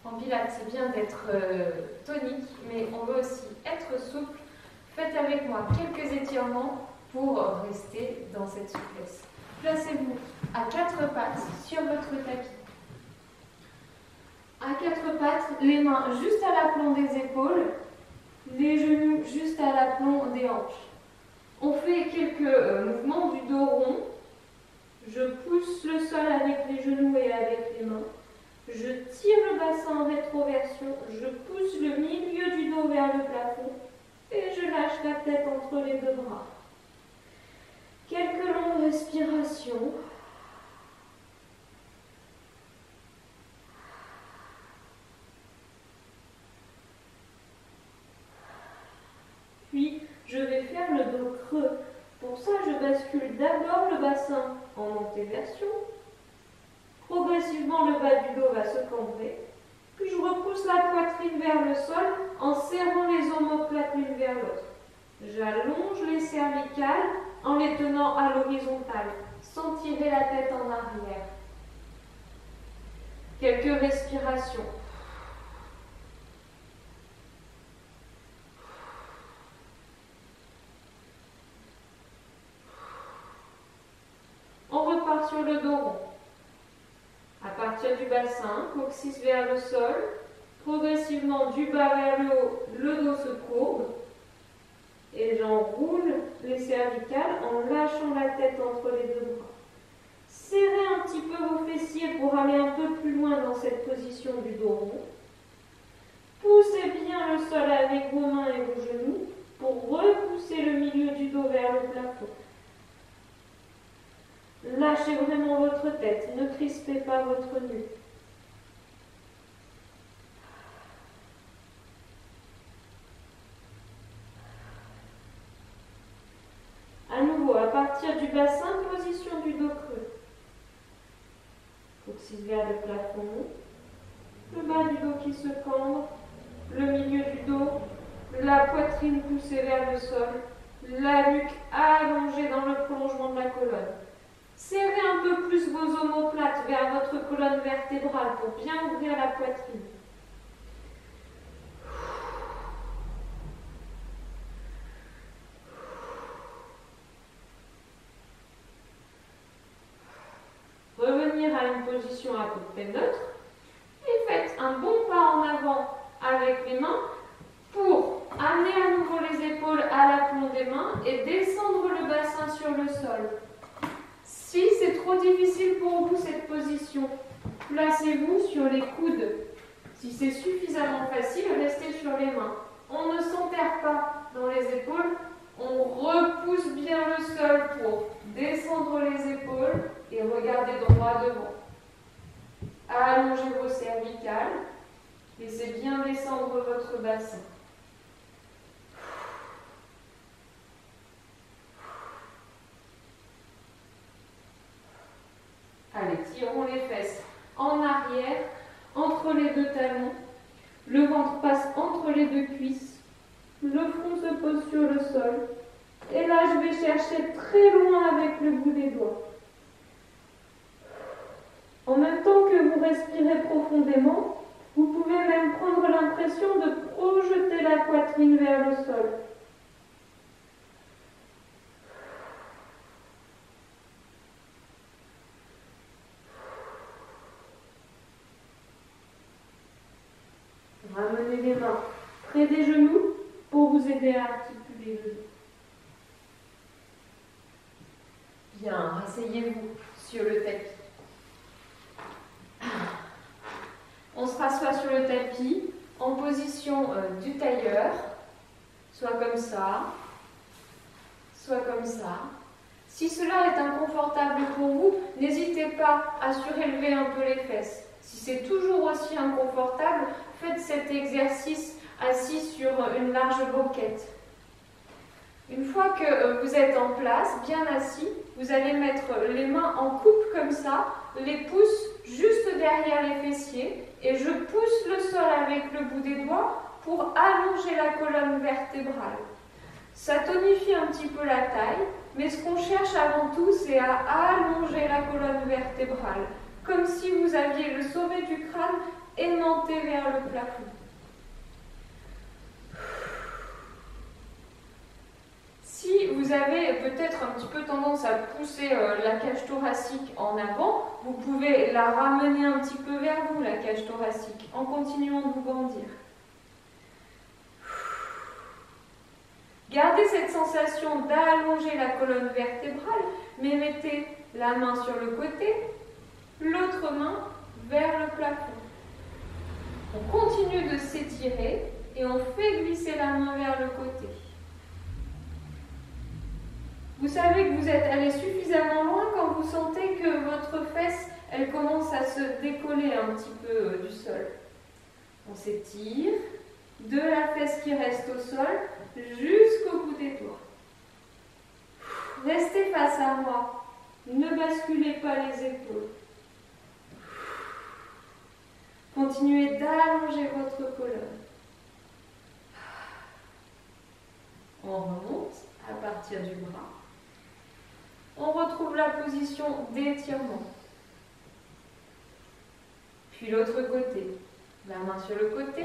En pilates, c'est bien d'être tonique, mais on veut aussi être souple. Faites avec moi quelques étirements pour rester dans cette souplesse. Placez-vous à quatre pattes sur votre tapis. À quatre pattes, les mains juste à l'aplomb des épaules, les genoux juste à l'aplomb des hanches. On fait quelques mouvements du dos rond. Je pousse le sol avec les genoux et avec les mains. Je tire le bassin en rétroversion. Je pousse le milieu du dos vers le plafond. Et je lâche la tête entre les deux bras. Quelques longues respirations. Puis, je vais faire le dos creux. Pour ça, je bascule d'abord le bassin en antéversion. Progressivement, le bas du dos va se cambrer. Puis, je repousse la poitrine vers le sol en serrant les omoplates l'une vers l'autre. J'allonge les cervicales en les tenant à l'horizontale, sans tirer la tête en arrière. Quelques respirations. On repart sur le dos rond. À partir du bassin, coccyx vers le sol, progressivement du bas vers le haut, le dos se courbe. Et j'enroule les cervicales en lâchant la tête entre les deux bras. Serrez un petit peu vos fessiers pour aller un peu plus loin dans cette position du dos rond. Poussez bien le sol avec vos mains et vos genoux pour repousser le milieu du dos vers le plafond. Lâchez vraiment votre tête, ne crispez pas votre nuque. À nouveau, à partir du bassin, position du dos creux. Coccyx vers le plafond, le bas du dos qui se cambre, le milieu du dos, la poitrine poussée vers le sol, la nuque allongée dans le prolongement de la colonne. Serrez un peu plus vos omoplates vers votre colonne vertébrale pour bien ouvrir la poitrine. Revenir à une position à peu près neutre et faites un bon pas en avant avec les mains pour amener à nouveau les épaules à l'aplomb des mains et descendre le bassin sur le sol. Si c'est trop difficile pour vous cette position, placez-vous sur les coudes. Si c'est suffisamment facile, restez sur les mains. On ne s'enterre pas dans les épaules, on repousse bien le sol pour descendre les épaules et regarder droit devant. Allongez vos cervicales, laissez bien descendre votre bassin. Allez, tirons les fesses en arrière, entre les deux talons. Le ventre passe entre les deux cuisses. Le front se pose sur le sol. Et là, je vais chercher très loin avec le bout des doigts. En même temps que vous respirez profondément, vous pouvez même prendre l'impression de projeter la poitrine vers le sol. Ramenez les mains près des genoux pour vous aider à articuler le dos. Bien, asseyez-vous sur le tapis. On se rassoit sur le tapis en position du tailleur, soit comme ça, soit comme ça. Si cela est inconfortable pour vous, n'hésitez pas à surélever un peu les fesses. Si c'est toujours aussi inconfortable, faites cet exercice assis sur une large moquette. Une fois que vous êtes en place, bien assis, vous allez mettre les mains en coupe comme ça, les pouces juste derrière les fessiers, et je pousse le sol avec le bout des doigts pour allonger la colonne vertébrale. Ça tonifie un petit peu la taille, mais ce qu'on cherche avant tout, c'est à allonger la colonne vertébrale. comme si vous aviez le sommet du crâne aimanté vers le plafond. Si vous avez peut-être un petit peu tendance à pousser la cage thoracique en avant, vous pouvez la ramener un petit peu vers vous, la cage thoracique, en continuant de vous grandir. Gardez cette sensation d'allonger la colonne vertébrale, mais mettez la main sur le côté, l'autre main vers le plafond. On continue de s'étirer et on fait glisser la main vers le côté. Vous savez que vous êtes allé suffisamment loin quand vous sentez que votre fesse, elle commence à se décoller un petit peu du sol. On s'étire de la fesse qui reste au sol jusqu'au bout des doigts. Restez face à moi. Ne basculez pas les épaules. Continuez d'allonger votre colonne. On remonte à partir du bras. On retrouve la position d'étirement. Puis l'autre côté. La main sur le côté,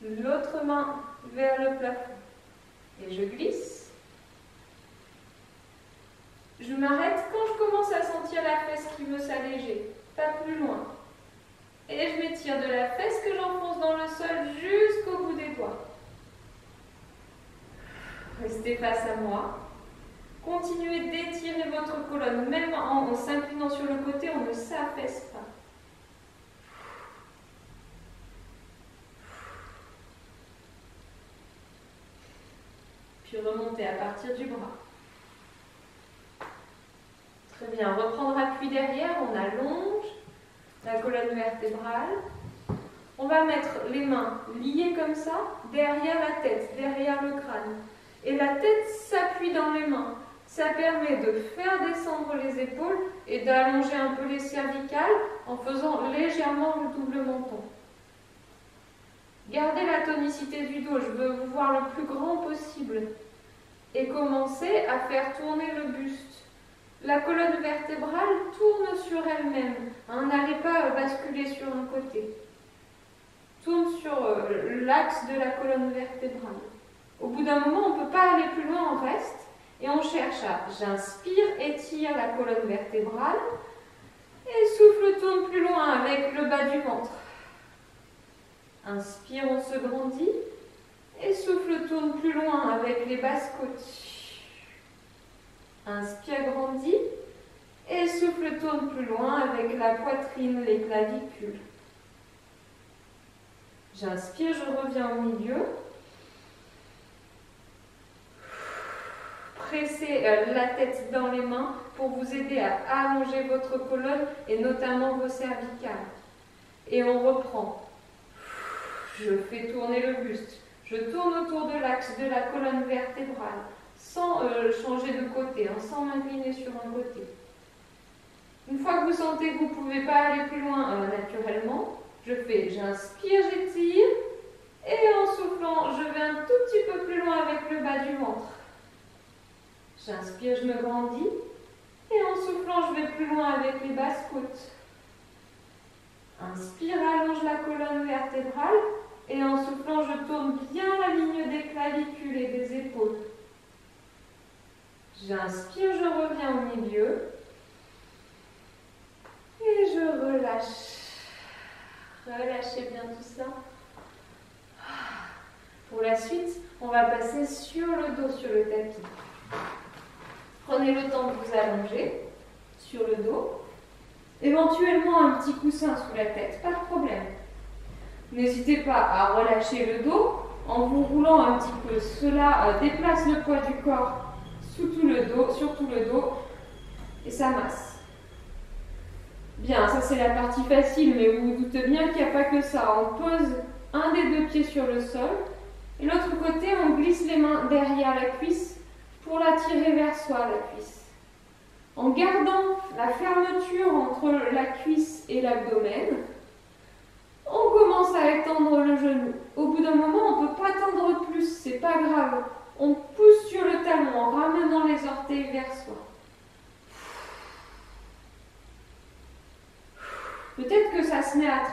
l'autre main vers le plafond. Et je glisse. Je m'arrête quand je commence à sentir la fesse qui veut s'alléger, pas plus loin. Et je m'étire de la fesse que j'enfonce dans le sol jusqu'au bout des doigts. Restez face à moi. Continuez d'étirer votre colonne, même en s'inclinant sur le côté, on ne s'affaisse pas. Puis remontez à partir du bras. Très bien, reprendre appui derrière, on allonge la colonne vertébrale. On va mettre les mains liées comme ça, derrière la tête, derrière le crâne. Et la tête s'appuie dans les mains. Ça permet de faire descendre les épaules et d'allonger un peu les cervicales en faisant légèrement le double menton. Gardez la tonicité du dos, je veux vous voir le plus grand possible. Et commencez à faire tourner le buste. La colonne vertébrale tourne sur elle-même. N'allez pas basculer sur un côté. Tourne sur l'axe de la colonne vertébrale. Au bout d'un moment, on ne peut pas aller plus loin, on reste. Et on cherche à, j'inspire, étire la colonne vertébrale. Et souffle, tourne plus loin avec le bas du ventre. Inspire, on se grandit. Et souffle, tourne plus loin avec les basses côtes. Inspire, grandit. Et souffle, tourne plus loin avec la poitrine, les clavicules. J'inspire, je reviens au milieu. Pressez la tête dans les mains pour vous aider à allonger votre colonne et notamment vos cervicales. Et on reprend. Je fais tourner le buste. Je tourne autour de l'axe de la colonne vertébrale sans changer de côté, sans m'incliner sur un côté. Une fois que vous sentez que vous ne pouvez pas aller plus loin naturellement, j'inspire, j'étire et en soufflant, je vais un tout petit peu plus loin avec le bas du ventre. J'inspire, je me grandis et en soufflant, je vais plus loin avec les basses côtes. Inspire, allonge la colonne vertébrale et en soufflant, je tourne bien la ligne des clavicules et des épaules. J'inspire, je reviens au milieu et je relâche. Relâchez bien tout ça. Pour la suite, on va passer sur le dos, sur le tapis. Prenez le temps de vous allonger sur le dos. Éventuellement un petit coussin sous la tête, pas de problème. N'hésitez pas à relâcher le dos en vous roulant un petit peu. Cela déplace le poids du corps sur tout le dos et ça masse. Bien, ça c'est la partie facile, mais vous vous doutez bien qu'il n'y a pas que ça. On pose un des deux pieds sur le sol et l'autre côté, on glisse les mains derrière la cuisse pour la tirer vers soi, la cuisse. En gardant la fermeture entre la cuisse et l'abdomen, on commence à étendre le genou. Au bout d'un moment, on ne peut pas tendre plus, c'est pas grave. On pousse sur le talon en ramenant les orteils vers soi.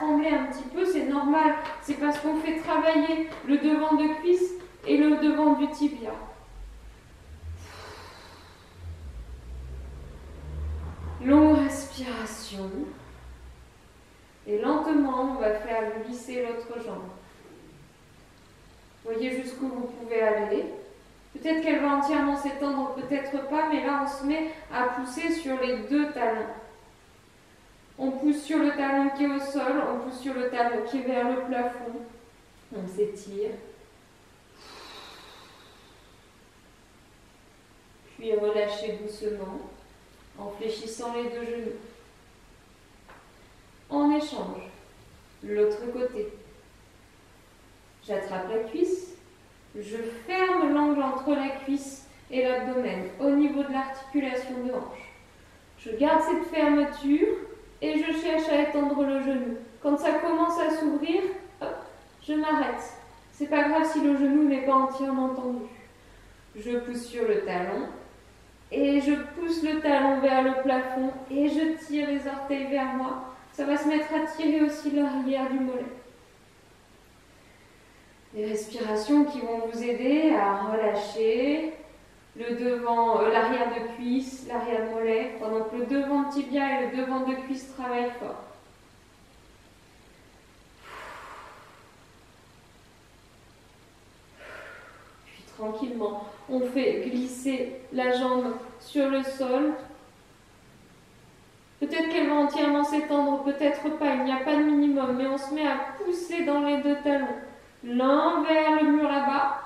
trembler un petit peu, c'est normal. C'est parce qu'on fait travailler le devant de cuisse et le devant du tibia. Longue respiration. Et lentement, on va faire glisser l'autre jambe. Voyez jusqu'où vous pouvez aller. Peut-être qu'elle va entièrement s'étendre, peut-être pas, mais là on se met à pousser sur les deux talons. On pousse sur le talon qui est au sol, on pousse sur le talon qui est vers le plafond. On s'étire. Puis relâchez doucement en fléchissant les deux genoux. En échange, l'autre côté. J'attrape la cuisse, je ferme l'angle entre la cuisse et l'abdomen au niveau de l'articulation de hanche. Je garde cette fermeture et je cherche à étendre le genou. Quand ça commence à s'ouvrir, hop, je m'arrête. C'est pas grave si le genou n'est pas entièrement tendu. Je pousse sur le talon et je pousse le talon vers le plafond et je tire les orteils vers moi. Ça va se mettre à tirer aussi l'arrière du mollet. Des respirations qui vont vous aider à relâcher le devant, l'arrière de cuisse, l'arrière de mollet, pendant que le devant de tibia et le devant de cuisse travaillent fort. Puis tranquillement, on fait glisser la jambe sur le sol. Peut-être qu'elle va entièrement s'étendre, peut-être pas, il n'y a pas de minimum, mais on se met à pousser dans les deux talons. L'un vers le mur là-bas,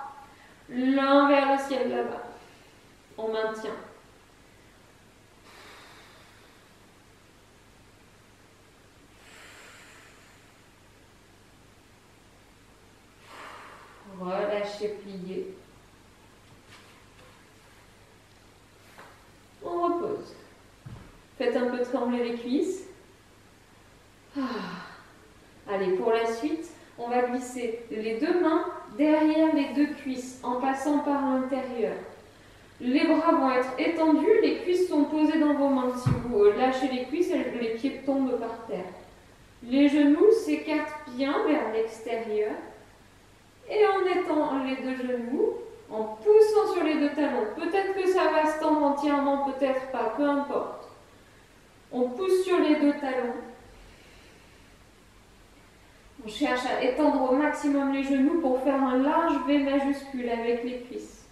l'un vers le ciel là-bas. On maintient. Relâchez, pliez. On repose. Faites un peu trembler les cuisses. Allez, pour la suite, on va glisser les deux mains derrière les deux cuisses en passant par l'intérieur. Les bras vont être étendus, les cuisses sont posées dans vos mains. Si vous lâchez les cuisses, les pieds tombent par terre. Les genoux s'écartent bien vers l'extérieur. Et en étendant les deux genoux, en poussant sur les deux talons, peut-être que ça va se tendre entièrement, peut-être pas, peu importe. On pousse sur les deux talons. On cherche à étendre au maximum les genoux pour faire un large V majuscule avec les cuisses.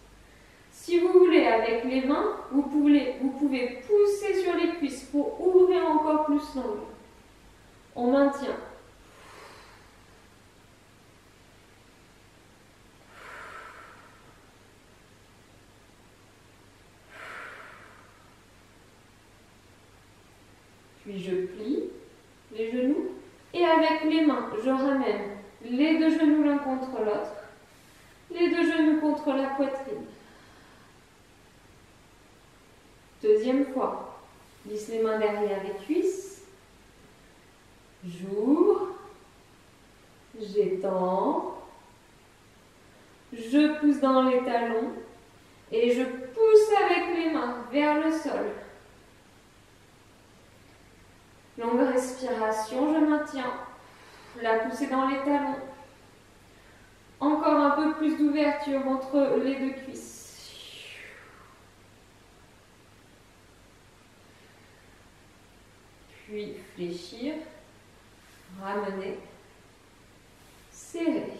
Si vous voulez, avec les mains, vous pouvez pousser sur les cuisses pour ouvrir encore plus l'angle. On maintient. Puis je plie les genoux et avec les mains, je ramène les deux genoux l'un contre l'autre, les deux genoux contre la poitrine. Deuxième fois, glisse les mains derrière les cuisses, j'ouvre, j'étends, je pousse dans les talons et je pousse avec les mains vers le sol. Longue respiration, je maintiens. La poussée dans les talons. Encore un peu plus d'ouverture entre les deux cuisses. Puis fléchir, ramener, serrer.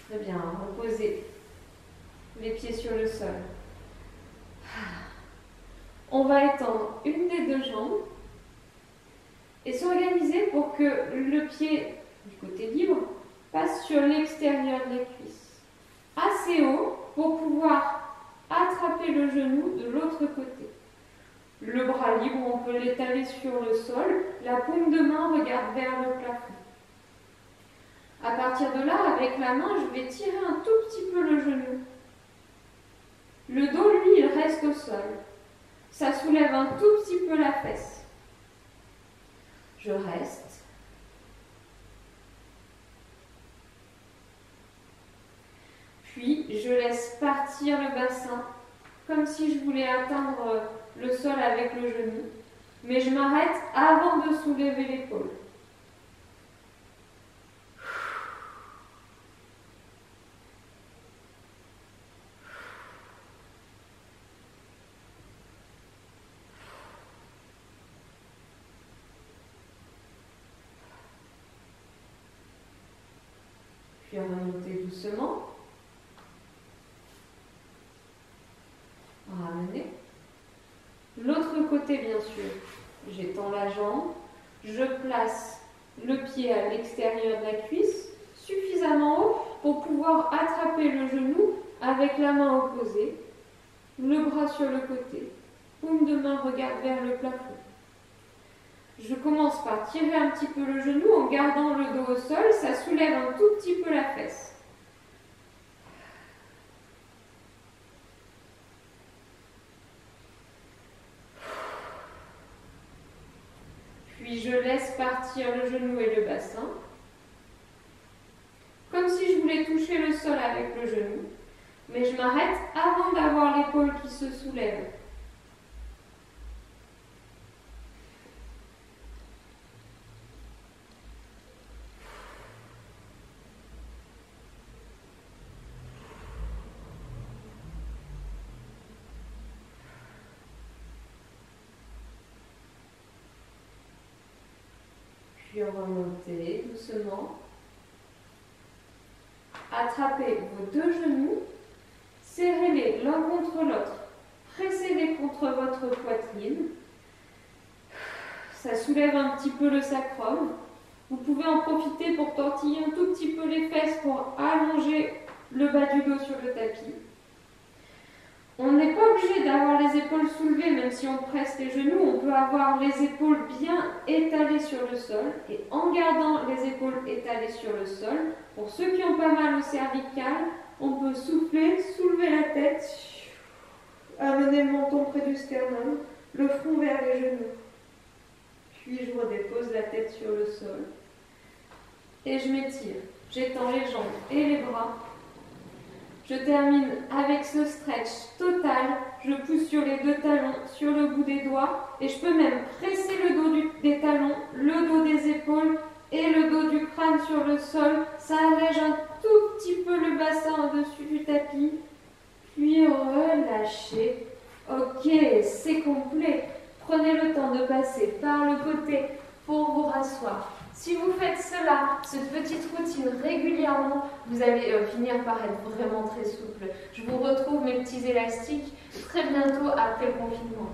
Très bien, reposez les pieds sur le sol. On va étendre une des deux jambes et s'organiser pour que le pied du côté libre passe sur l'extérieur de la cuisse. Assez haut pour pouvoir attraper le genou de l'autre côté. Le bras libre, on peut l'étaler sur le sol. La paume de main regarde vers le plafond. À partir de là, avec la main, je vais tirer un tout petit peu le genou. Le dos, lui, il reste au sol. Ça soulève un tout petit peu la fesse. Je reste. Puis, je laisse partir le bassin, comme si je voulais atteindre le sol avec le genou. mais je m'arrête avant de soulever l'épaule. Puis remonter doucement. Ramener. L'autre côté, bien sûr. J'étends la jambe. Je place le pied à l'extérieur de la cuisse, suffisamment haut pour pouvoir attraper le genou avec la main opposée. Le bras sur le côté. Paume de main regarde vers le plafond. Je commence par tirer un petit peu le genou en gardant le dos au sol. Ça soulève un tout petit peu la fesse. Puis je laisse partir le genou et le bassin. Comme si je voulais toucher le sol avec le genou. Mais je m'arrête avant d'avoir l'épaule qui se soulève. Puis remonter doucement. Attrapez vos deux genoux, serrez-les l'un contre l'autre, pressez-les contre votre poitrine. Ça soulève un petit peu le sacrum. Vous pouvez en profiter pour tortiller un tout petit peu les fesses pour allonger le bas du dos sur le tapis. On n'est pas obligé d'avoir les épaules soulevées, même si on presse les genoux, on peut avoir les épaules bien étalées sur le sol. Et en gardant les épaules étalées sur le sol, pour ceux qui ont pas mal au cervical, on peut souffler, soulever la tête, amener le menton près du sternum, le front vers les genoux. Puis je redépose la tête sur le sol. Et je m'étire. J'étends les jambes et les bras. Je termine avec ce stretch total. Je pousse sur les deux talons, sur le bout des doigts. Et je peux même presser le dos des talons, le dos des épaules et le dos du crâne sur le sol. Ça allège un tout petit peu le bassin au-dessus du tapis. Puis relâchez. Ok, c'est complet. Prenez le temps de passer par le côté pour vous rasseoir. Si vous faites cela, cette petite routine régulièrement, vous allez finir par être vraiment très souple. Je vous retrouve mes petits élastiques très bientôt après le confinement.